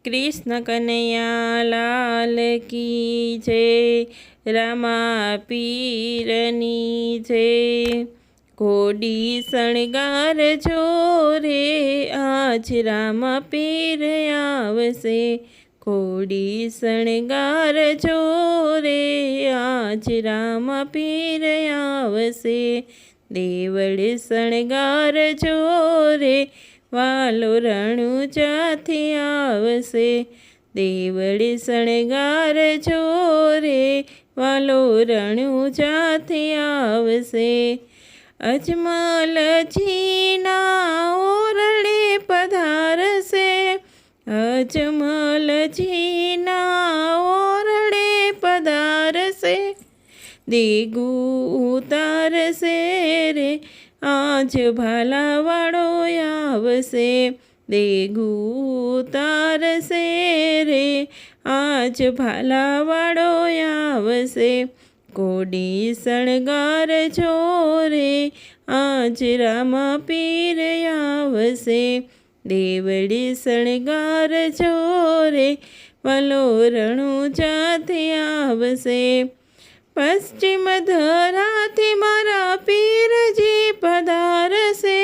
કૃષ્ણ કનૈયા લાલ કી જય, રામા પીરની જય। ઘોડી શણગાર જો રે આજ રામા પીર આવશે। ઘોડી શણગાર જો રે આજ રામા પીર આવશે। દેવળ શણગાર જો રે વાલો રણુજાથી આવશે। દેવળ શણગાર જો રે વાલો રણુજાથી આવશે। અજમલજીના ઓરડે પધારશે। અજમલજીના ઓરડે પધારશે। દેગું ઉતારશે રે આજ ભાલાવાળો આવશે। દેગું ઉતારશે રે આજ ભાલાવાળો આવશે। ઘોડી શણગાર જો રે આજ રામા પીર આવશે। દેવળી શણગાર જો રે વાલો રણુજાથી આવશે। પશ્ચિમ ધરાથી મારા પીરજી પધારશે।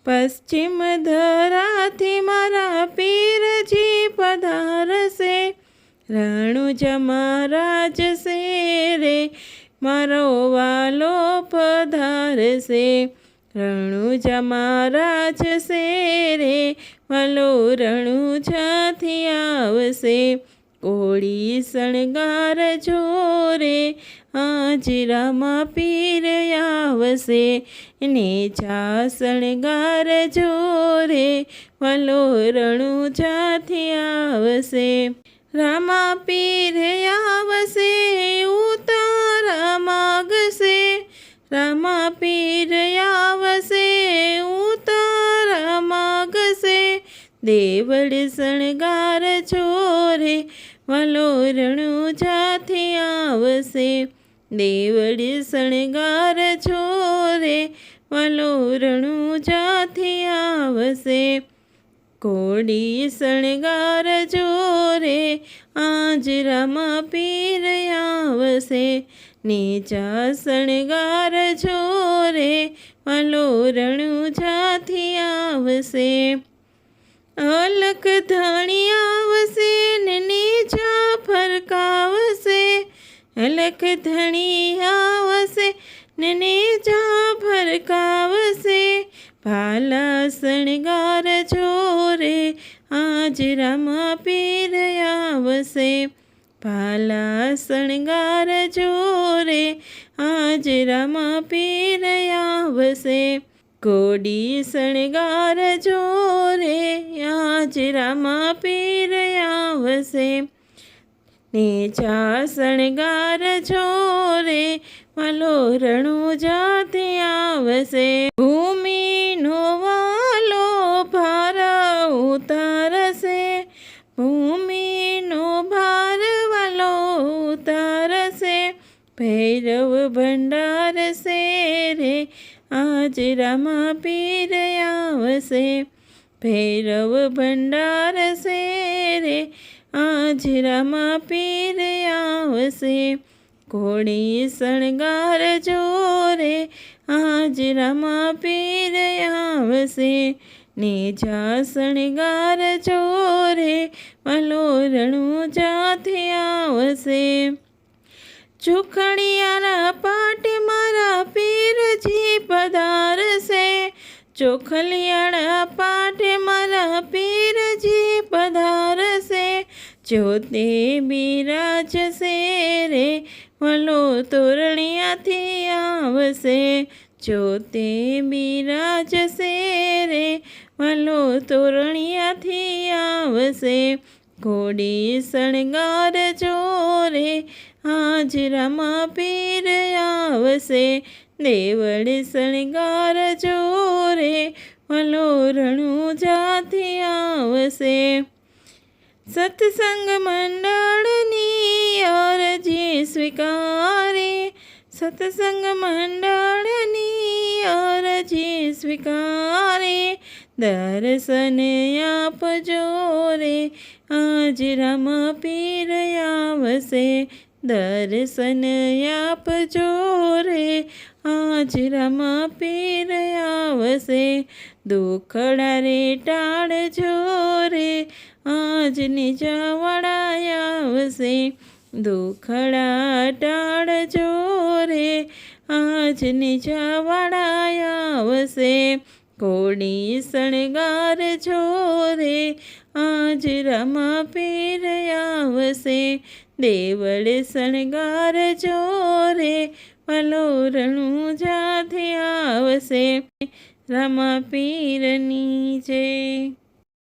પશ્ચિમ ધરાથી મારા પીરજી પધારશે। રણુજા મહારાજ છે રે મારો વાલો પધારશે। રણુજા મહારાજ છે રે વાલો રણુજાથી આવશે। ઘોડી શણગાર જો રે આજ રામા પીર આવશે। નેજા શણગાર જો રે વાલો રણુજાથી આવશે। રામા પીર આવશે ઉતારા માગશે। રામા પીર આવશે ઉતારા માગશે। દેવળ શણગાર જો રે વાલો રણુજાથી આવશે। દેવળ શણગાર જો રે વાલો રણુજાથી આવશે। ઘોડી શણગાર જો રે આજ રામા પીર આવશે। નેજા શણગાર જો રે વાલો રણુજાથી આવશે। અલખ ધણી આવશે ને નેજા ફરકાવશે। અલખ ધણી આવશે ને નેજા ફરકાવશે। ભાલા શણગાર જો રે આજ રામા પીર આવશે। ભાલા શણગાર જો રે આજ રામા પીર આવશે। ઘોડી શણગાર જો રે આજ રામા પીર આવશે। નેજા શણગાર જો રે વાલો રણુજાથી આવશે। ભૂમિનો વાલો ભાર ઉતારશે। ભૂમિનો ભાર વાલો ઉતારશે। ભૈરવ ભંડાર છે રે આજ રામા પીર આવશે। ભૈરવ ભંડાર છે રે આજ રામા પીર આવશે। ઘોડી શણગાર જો રે આજ રામા પીર આવશે। નેજા શણગાર જો રે વાલો રણુજાથી આવશે। ચોખલિયારા પાટે મારા પીરજી પધારશે। ચોખલિયારા પાટે મારા પીરજી પધારશે। જ્યોતે બિરાજશે રે વાલો તોરણિયાથી આવશે। જ્યોતે બિરાજશે રે વાલો તોરણિયાથી આવશે। ઘોડી શણગાર જો રે આજ રામા પીર આવશે। દેવળ શણગાર જો રે વાલો રણુજાથી આવશે। સત્સંગ મંડળની અરજી સ્વીકારી। સત્સંગ મંડળની અરજી સ્વીકારી। દર્શન આપજો રે આજ રામા પીર આવશે. દર્શન આપજો રે આજ રામા પીર આવશે. દુખડા રે ટાળજો રે આજ નિજવાડા આવશે. દુખડા ટાળજો રે આજ નિજવાડા આવશે. કોડી શણગારજો રે આજ રામા પીર આવશે. દેવળ શણગારજો રે વલોરણું જાતે આવશે. રામા પીરની જય.